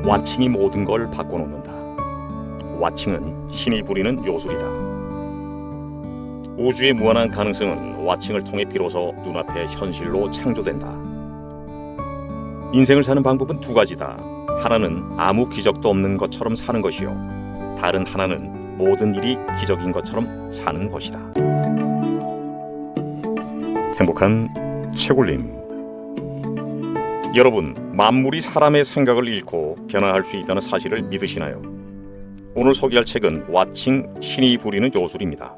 와칭이 모든 걸 바꿔놓는다. 와칭은 신이 부리는 요술이다. 우주의 무한한 가능성은 와칭을 통해 비로소 눈앞에 현실로 창조된다. 인생을 사는 방법은 두 가지다. 하나는 아무 기적도 없는 것처럼 사는 것이요, 다른 하나는 모든 일이 기적인 것처럼 사는 것이다. 행복한 채굴림. 여러분, 만물이 사람의 생각을 읽고 변화할 수 있다는 사실을 믿으시나요? 오늘 소개할 책은 와칭, 신이 부리는 요술입니다.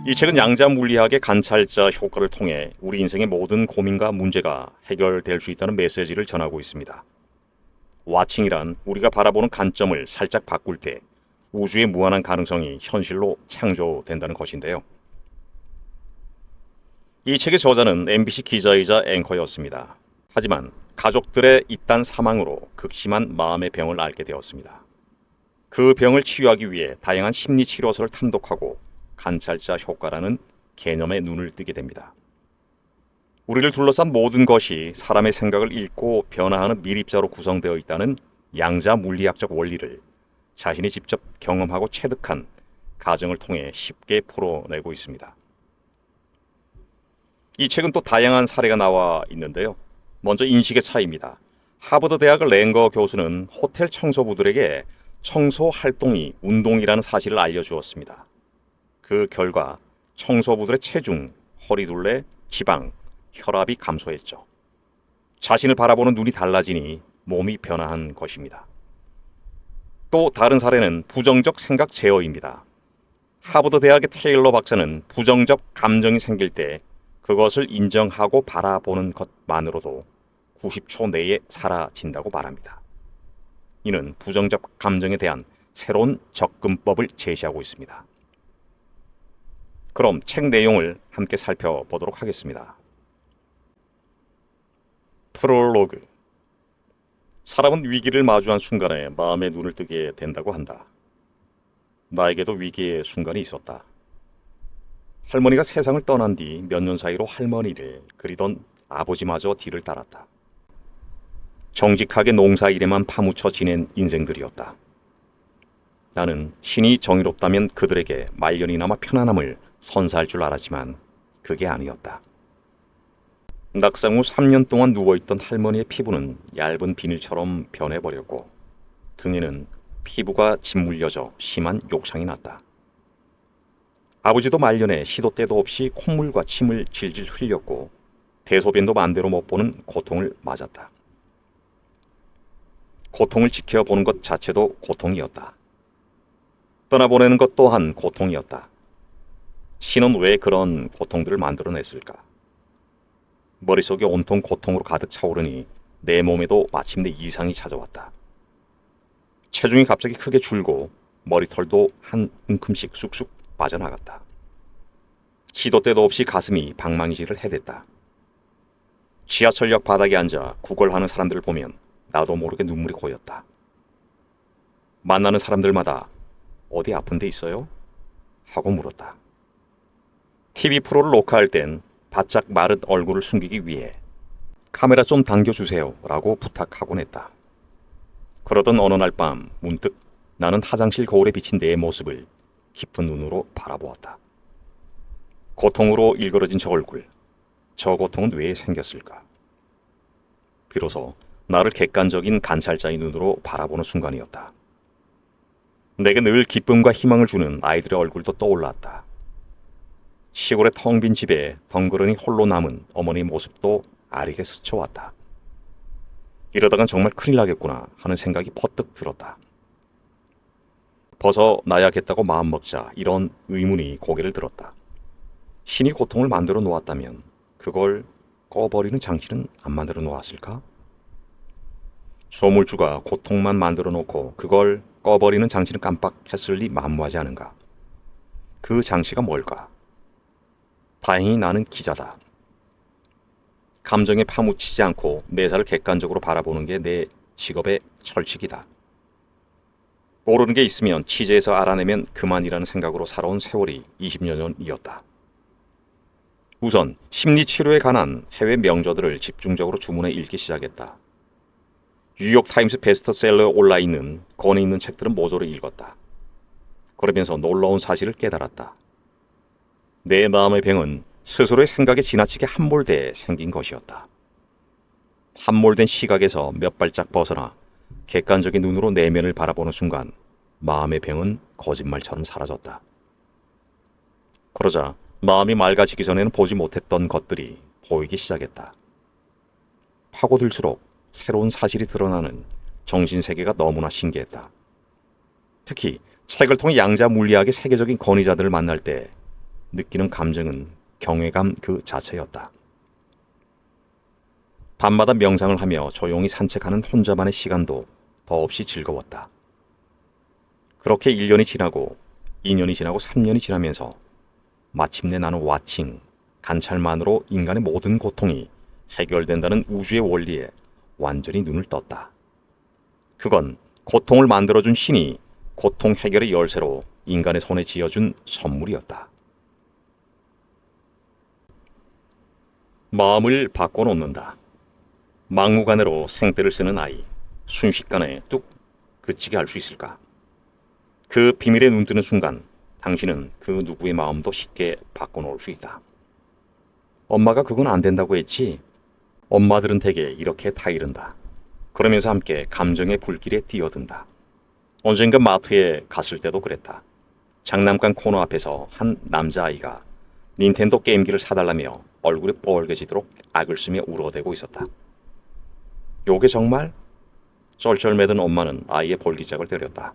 이 책은 양자 물리학의 관찰자 효과를 통해 우리 인생의 모든 고민과 문제가 해결될 수 있다는 메시지를 전하고 있습니다. 와칭이란 우리가 바라보는 관점을 살짝 바꿀 때 우주의 무한한 가능성이 현실로 창조된다는 것인데요. 이 책의 저자는 MBC 기자이자 앵커였습니다. 하지만 가족들의 잇단 사망으로 극심한 마음의 병을 앓게 되었습니다. 그 병을 치유하기 위해 다양한 심리치료서를 탐독하고 관찰자 효과라는 개념에 눈을 뜨게 됩니다. 우리를 둘러싼 모든 것이 사람의 생각을 읽고 변화하는 미립자로 구성되어 있다는 양자 물리학적 원리를 자신이 직접 경험하고 체득한 가정을 통해 쉽게 풀어내고 있습니다. 이 책은 또 다양한 사례가 나와 있는데요. 먼저 인식의 차이입니다. 하버드 대학의 랭거 교수는 호텔 청소부들에게 청소 활동이 운동이라는 사실을 알려주었습니다. 그 결과 청소부들의 체중, 허리둘레, 지방, 혈압이 감소했죠. 자신을 바라보는 눈이 달라지니 몸이 변화한 것입니다. 또 다른 사례는 부정적 생각 제어입니다. 하버드 대학의 테일러 박사는 부정적 감정이 생길 때 그것을 인정하고 바라보는 것만으로도 90초 내에 사라진다고 말합니다. 이는 부정적 감정에 대한 새로운 접근법을 제시하고 있습니다. 그럼 책 내용을 함께 살펴보도록 하겠습니다. 프롤로그. 사람은 위기를 마주한 순간에 마음의 눈을 뜨게 된다고 한다. 나에게도 위기의 순간이 있었다. 할머니가 세상을 떠난 뒤 몇 년 사이로 할머니를 그리던 아버지마저 뒤를 따랐다. 정직하게 농사일에만 파묻혀 지낸 인생들이었다. 나는 신이 정의롭다면 그들에게 말년이나마 편안함을 선사할 줄 알았지만 그게 아니었다. 낙상 후 3년 동안 누워있던 할머니의 피부는 얇은 비닐처럼 변해버렸고 등에는 피부가 짓물려져 심한 욕상이 났다. 아버지도 말년에 시도 때도 없이 콧물과 침을 질질 흘렸고 대소변도 마음대로 못 보는 고통을 맞았다. 고통을 지켜보는 것 자체도 고통이었다. 떠나보내는 것 또한 고통이었다. 신은 왜 그런 고통들을 만들어냈을까? 머릿속이 온통 고통으로 가득 차오르니 내 몸에도 마침내 이상이 찾아왔다. 체중이 갑자기 크게 줄고 머리털도 한 움큼씩 쑥쑥 빠져나갔다. 시도 때도 없이 가슴이 방망이질을 해댔다. 지하철역 바닥에 앉아 구걸하는 사람들을 보면 나도 모르게 눈물이 고였다. 만나는 사람들마다 어디 아픈 데 있어요? 하고 물었다. TV 프로를 녹화할 땐 바짝 마른 얼굴을 숨기기 위해 카메라 좀 당겨주세요 라고 부탁하곤 했다. 그러던 어느 날 밤 문득 나는 화장실 거울에 비친 내 모습을 깊은 눈으로 바라보았다. 고통으로 일그러진 저 얼굴, 저 고통은 왜 생겼을까? 비로소 나를 객관적인 관찰자의 눈으로 바라보는 순간이었다. 내게 늘 기쁨과 희망을 주는 아이들의 얼굴도 떠올랐다. 시골의 텅 빈 집에 덩그러니 홀로 남은 어머니 모습도 아리게 스쳐왔다. 이러다간 정말 큰일 나겠구나 하는 생각이 퍼뜩 들었다. 벗어나야겠다고 마음먹자 이런 의문이 고개를 들었다. 신이 고통을 만들어 놓았다면 그걸 꺼버리는 장치는 안 만들어 놓았을까? 소물주가 고통만 만들어 놓고 그걸 꺼버리는 장치는 깜빡했을 리 만무하지 않은가? 그 장치가 뭘까? 다행히 나는 기자다. 감정에 파묻히지 않고 매사를 객관적으로 바라보는 게 내 직업의 철칙이다. 모르는 게 있으면 취재해서 알아내면 그만이라는 생각으로 살아온 세월이 20여 년이었다. 우선 심리치료에 관한 해외 명저들을 집중적으로 주문해 읽기 시작했다. 뉴욕타임스 베스트셀러에 올라있는 권위 있는 책들은 모조리 읽었다. 그러면서 놀라운 사실을 깨달았다. 내 마음의 병은 스스로의 생각에 지나치게 함몰돼 생긴 것이었다. 함몰된 시각에서 몇 발짝 벗어나 객관적인 눈으로 내면을 바라보는 순간 마음의 병은 거짓말처럼 사라졌다. 그러자 마음이 맑아지기 전에는 보지 못했던 것들이 보이기 시작했다. 파고들수록 새로운 사실이 드러나는 정신세계가 너무나 신기했다. 특히 책을 통해 양자 물리학의 세계적인 권위자들을 만날 때 느끼는 감정은 경외감 그 자체였다. 밤마다 명상을 하며 조용히 산책하는 혼자만의 시간도 더없이 즐거웠다. 그렇게 1년이 지나고 2년이 지나고 3년이 지나면서 마침내 나는 와칭, 관찰만으로 인간의 모든 고통이 해결된다는 우주의 원리에 완전히 눈을 떴다. 그건 고통을 만들어준 신이 고통 해결의 열쇠로 인간의 손에 쥐어준 선물이었다. 마음을 바꿔놓는다. 막무가내로 생떼를 쓰는 아이, 순식간에 뚝 그치게 할 수 있을까? 그 비밀에 눈뜨는 순간 당신은 그 누구의 마음도 쉽게 바꿔놓을 수 있다. 엄마가 그건 안 된다고 했지? 엄마들은 대개 이렇게 타이른다. 그러면서 함께 감정의 불길에 뛰어든다. 언젠가 마트에 갔을 때도 그랬다. 장난감 코너 앞에서 한 남자아이가 닌텐도 게임기를 사달라며 얼굴이 뻘개지도록 악을 쓰며 울어대고 있었다. 요게 정말? 쩔쩔매던 엄마는 아이의 볼기짝을 때렸다.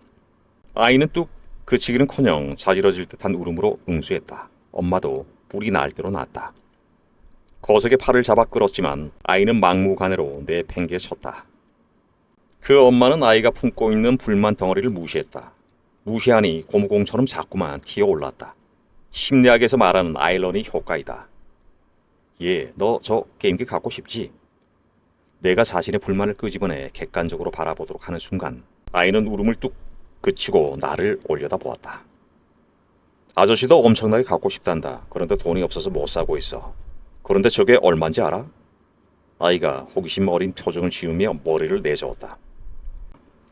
아이는 뚝 그치기는커녕 자지러질 듯한 울음으로 응수했다. 엄마도 뿔이 날 대로 났다. 거석에 팔을 잡아 끌었지만 아이는 막무가내로 내 팽개에 섰다. 그 엄마는 아이가 품고 있는 불만 덩어리를 무시했다. 무시하니 고무공처럼 자꾸만 튀어올랐다. 심리학에서 말하는 아이러니 효과이다. 얘, 너 저 게임기 갖고 싶지? 내가 자신의 불만을 끄집어내 객관적으로 바라보도록 하는 순간 아이는 울음을 뚝 그치고 나를 올려다보았다. 아저씨도 엄청나게 갖고 싶단다. 그런데 돈이 없어서 못 사고 있어. 그런데 저게 얼마인지 알아? 아이가 호기심 어린 표정을 지으며 머리를 내저었다.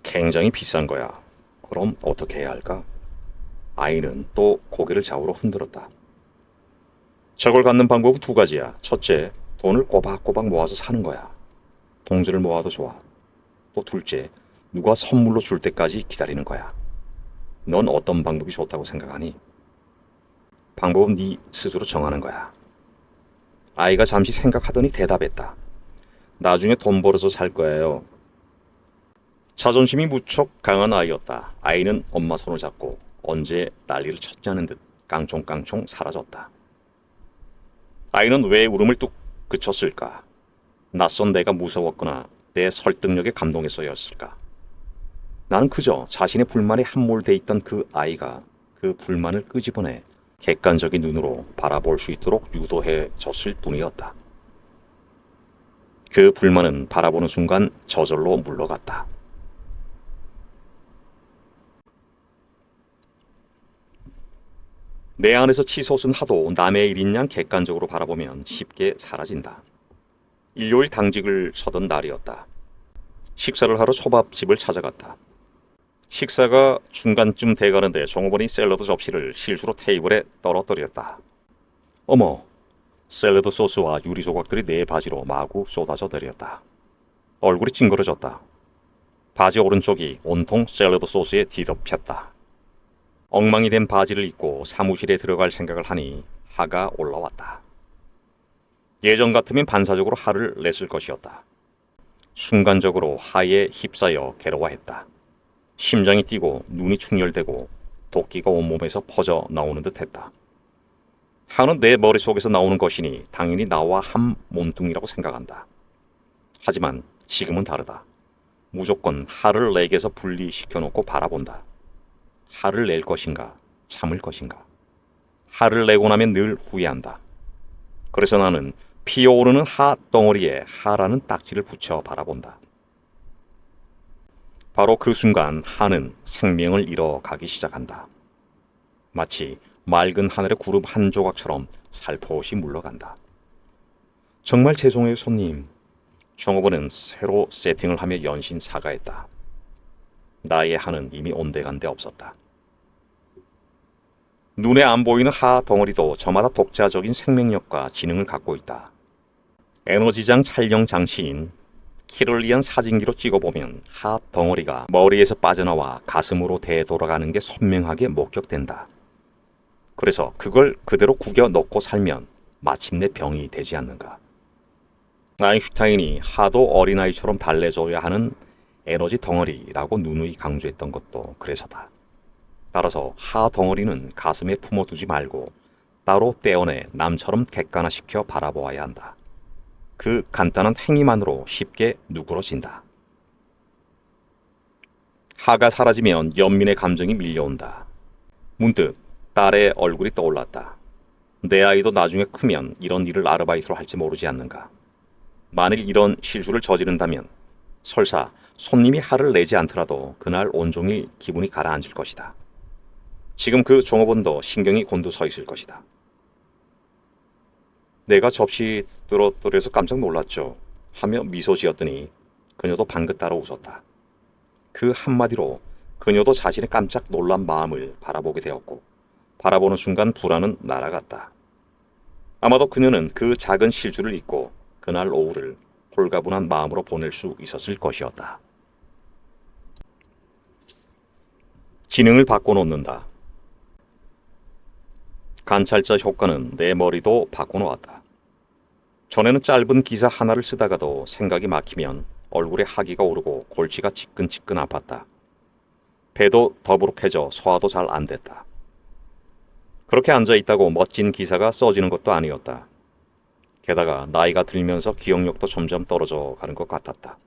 굉장히 비싼 거야. 그럼 어떻게 해야 할까? 아이는 또 고개를 좌우로 흔들었다. 저걸 갖는 방법은 두 가지야. 첫째, 돈을 꼬박꼬박 모아서 사는 거야. 동전을 모아도 좋아. 또 둘째, 누가 선물로 줄 때까지 기다리는 거야. 넌 어떤 방법이 좋다고 생각하니? 방법은 네 스스로 정하는 거야. 아이가 잠시 생각하더니 대답했다. 나중에 돈 벌어서 살 거예요. 자존심이 무척 강한 아이였다. 아이는 엄마 손을 잡고 언제 난리를 쳤냐는 듯 깡총깡총 사라졌다. 아이는 왜 울음을 뚝 그쳤을까? 낯선 내가 무서웠거나 내 설득력에 감동했어였을까? 나는 그저 자신의 불만에 함몰돼 있던 그 아이가 그 불만을 끄집어내 객관적인 눈으로 바라볼 수 있도록 유도해 줬을 뿐이었다. 그 불만은 바라보는 순간 저절로 물러갔다. 내 안에서 치솟은 하도 남의 일인 양 객관적으로 바라보면 쉽게 사라진다. 일요일 당직을 서던 날이었다. 식사를 하러 초밥집을 찾아갔다. 식사가 중간쯤 돼가는데 종업원이 샐러드 접시를 실수로 테이블에 떨어뜨렸다. 어머, 샐러드 소스와 유리 조각들이 내 바지로 마구 쏟아져 내렸다. 얼굴이 찡그러졌다. 바지 오른쪽이 온통 샐러드 소스에 뒤덮였다. 엉망이 된 바지를 입고 사무실에 들어갈 생각을 하니 화가 올라왔다. 예전 같으면 반사적으로 화를 냈을 것이었다. 순간적으로 화에 휩싸여 괴로워했다. 심장이 뛰고 눈이 충혈되고 도끼가 온몸에서 퍼져 나오는 듯했다. 화는 내 머릿속에서 나오는 것이니 당연히 나와 한 몸뚱이라고 생각한다. 하지만 지금은 다르다. 무조건 화를 내게서 분리시켜놓고 바라본다. 화를 낼 것인가, 참을 것인가. 화를 내고 나면 늘 후회한다. 그래서 나는 피어오르는 하 덩어리에 하라는 딱지를 붙여 바라본다. 바로 그 순간 하는 생명을 잃어가기 시작한다. 마치 맑은 하늘의 구름 한 조각처럼 살포시 물러간다. 정말 죄송해요, 손님. 종업원은 새로 세팅을 하며 연신 사과했다. 나의 한은 이미 온데간데 없었다. 눈에 안 보이는 하 덩어리도 저마다 독자적인 생명력과 지능을 갖고 있다. 에너지장 촬영 장치인 키를리안 사진기로 찍어보면 하 덩어리가 머리에서 빠져나와 가슴으로 되돌아가는 게 선명하게 목격된다. 그래서 그걸 그대로 구겨 넣고 살면 마침내 병이 되지 않는가. 아인슈타인이 하도 어린아이처럼 달래줘야 하는 에너지 덩어리라고 누누이 강조했던 것도 그래서다. 따라서 하 덩어리는 가슴에 품어두지 말고 따로 떼어내 남처럼 객관화시켜 바라보아야 한다. 그 간단한 행위만으로 쉽게 누그러진다. 하가 사라지면 연민의 감정이 밀려온다. 문득 딸의 얼굴이 떠올랐다. 내 아이도 나중에 크면 이런 일을 아르바이트로 할지 모르지 않는가. 만일 이런 실수를 저지른다면 설사 손님이 화를 내지 않더라도 그날 온종일 기분이 가라앉을 것이다. 지금 그 종업원도 신경이 곤두서 있을 것이다. 내가 접시 떨어뜨려서 깜짝 놀랐죠. 하며 미소 지었더니 그녀도 방긋 따라 웃었다. 그 한마디로 그녀도 자신의 깜짝 놀란 마음을 바라보게 되었고 바라보는 순간 불안은 날아갔다. 아마도 그녀는 그 작은 실수를 잊고 그날 오후를 홀가분한 마음으로 보낼 수 있었을 것이었다. 지능을 바꿔놓는다. 관찰자 효과는 내 머리도 바꿔놓았다. 전에는 짧은 기사 하나를 쓰다가도 생각이 막히면 얼굴에 하기가 오르고 골치가 지끈지끈 아팠다. 배도 더부룩해져 소화도 잘 안 됐다. 그렇게 앉아있다고 멋진 기사가 써지는 것도 아니었다. 게다가 나이가 들면서 기억력도 점점 떨어져 가는 것 같았다.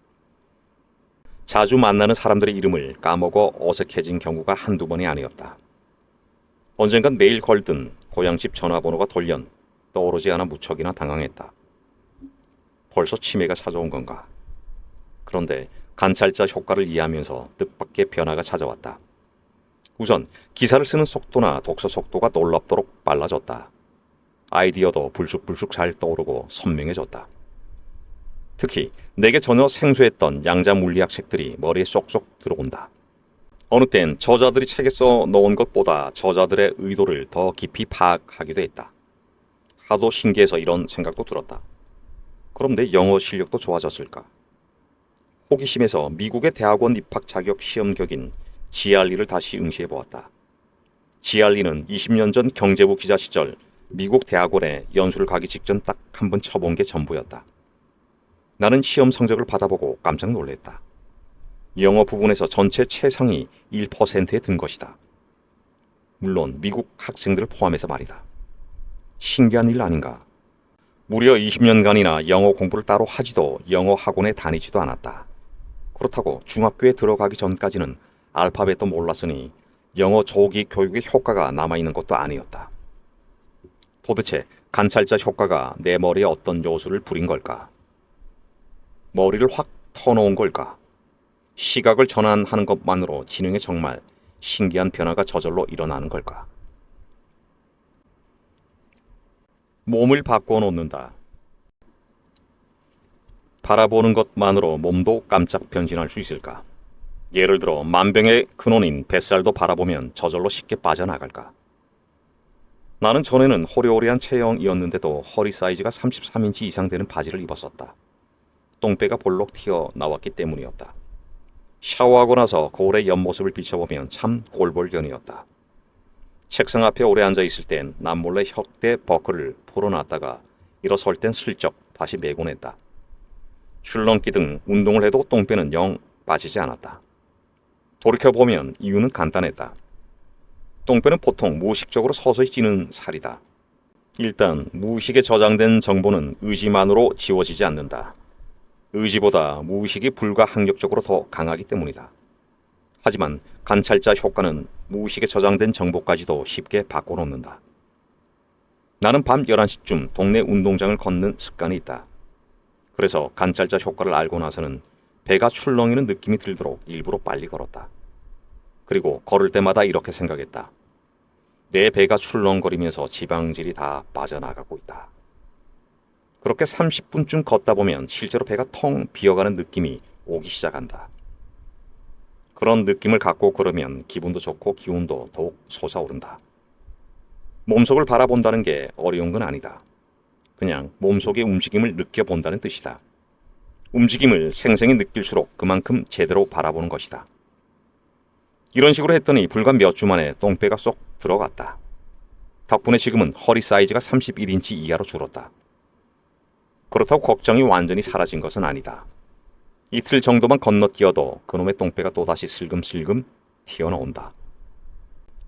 자주 만나는 사람들의 이름을 까먹어 어색해진 경우가 한두 번이 아니었다. 언젠간 매일 걸든 고향집 전화번호가 돌연 떠오르지 않아 무척이나 당황했다. 벌써 치매가 찾아온 건가? 그런데 관찰자 효과를 이해하면서 뜻밖의 변화가 찾아왔다. 우선 기사를 쓰는 속도나 독서 속도가 놀랍도록 빨라졌다. 아이디어도 불쑥불쑥 잘 떠오르고 선명해졌다. 특히 내게 전혀 생소했던 양자 물리학 책들이 머리에 쏙쏙 들어온다. 어느 땐 저자들이 책에 써 놓은 것보다 저자들의 의도를 더 깊이 파악하기도 했다. 하도 신기해서 이런 생각도 들었다. 그럼 내 영어 실력도 좋아졌을까? 호기심에서 미국의 대학원 입학 자격 시험격인 GRE를 다시 응시해보았다. GRE는 20년 전 경제부 기자 시절 미국 대학원에 연수를 가기 직전 딱 한 번 쳐본 게 전부였다. 나는 시험 성적을 받아보고 깜짝 놀랐다. 영어 부분에서 전체 최상위 1%에 든 것이다. 물론 미국 학생들을 포함해서 말이다. 신기한 일 아닌가? 무려 20년간이나 영어 공부를 따로 하지도 영어 학원에 다니지도 않았다. 그렇다고 중학교에 들어가기 전까지는 알파벳도 몰랐으니 영어 조기 교육의 효과가 남아있는 것도 아니었다. 도대체 관찰자 효과가 내 머리에 어떤 요소를 부린 걸까? 머리를 확 터놓은 걸까? 시각을 전환하는 것만으로 지능에 정말 신기한 변화가 저절로 일어나는 걸까? 몸을 바꿔놓는다. 바라보는 것만으로 몸도 깜짝 변신할 수 있을까? 예를 들어 만병의 근원인 뱃살도 바라보면 저절로 쉽게 빠져나갈까? 나는 전에는 호리호리한 체형이었는데도 허리 사이즈가 33인치 이상 되는 바지를 입었었다. 똥배가 볼록 튀어나왔기 때문이었다. 샤워하고 나서 거울에 옆모습을 비춰보면 참 꼴볼견이었다. 책상 앞에 오래 앉아있을 땐 남몰래 혁대 버클을 풀어놨다가 일어설 땐 슬쩍 다시 매곤 했다. 줄넘기 등 운동을 해도 똥배는 영 빠지지 않았다. 돌이켜보면 이유는 간단했다. 똥배는 보통 무의식적으로 서서히 찌는 살이다. 일단 무의식에 저장된 정보는 의지만으로 지워지지 않는다. 의지보다 무의식이 불가항력적으로 더 강하기 때문이다. 하지만 관찰자 효과는 무의식에 저장된 정보까지도 쉽게 바꿔놓는다. 나는 밤 11시쯤 동네 운동장을 걷는 습관이 있다. 그래서 관찰자 효과를 알고 나서는 배가 출렁이는 느낌이 들도록 일부러 빨리 걸었다. 그리고 걸을 때마다 이렇게 생각했다. 내 배가 출렁거리면서 지방질이 다 빠져나가고 있다. 그렇게 30분쯤 걷다 보면 실제로 배가 텅 비어가는 느낌이 오기 시작한다. 그런 느낌을 갖고 걸으면 기분도 좋고 기운도 더욱 솟아오른다. 몸속을 바라본다는 게 어려운 건 아니다. 그냥 몸속의 움직임을 느껴본다는 뜻이다. 움직임을 생생히 느낄수록 그만큼 제대로 바라보는 것이다. 이런 식으로 했더니 불과 몇 주 만에 똥배가 쏙 들어갔다. 덕분에 지금은 허리 사이즈가 31인치 이하로 줄었다. 그렇다고 걱정이 완전히 사라진 것은 아니다. 이틀 정도만 건너뛰어도 그놈의 똥배가 또다시 슬금슬금 튀어나온다.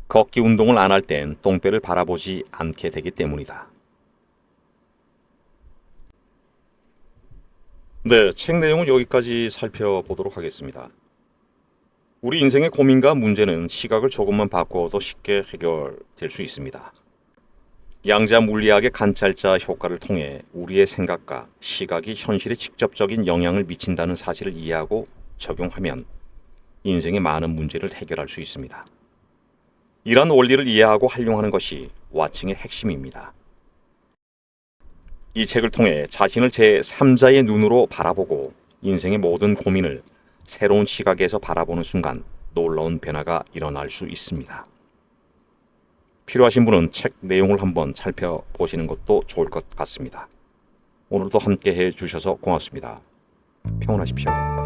걷기 운동을 안 할 땐 똥배를 바라보지 않게 되기 때문이다. 네, 책 내용은 여기까지 살펴보도록 하겠습니다. 우리 인생의 고민과 문제는 시각을 조금만 바꿔도 쉽게 해결될 수 있습니다. 양자 물리학의 관찰자 효과를 통해 우리의 생각과 시각이 현실에 직접적인 영향을 미친다는 사실을 이해하고 적용하면 인생의 많은 문제를 해결할 수 있습니다. 이런 원리를 이해하고 활용하는 것이 와칭의 핵심입니다. 이 책을 통해 자신을 제3자의 눈으로 바라보고 인생의 모든 고민을 새로운 시각에서 바라보는 순간 놀라운 변화가 일어날 수 있습니다. 필요하신 분은 책 내용을 한번 살펴보시는 것도 좋을 것 같습니다. 오늘도 함께 해주셔서 고맙습니다. 평안하십시오.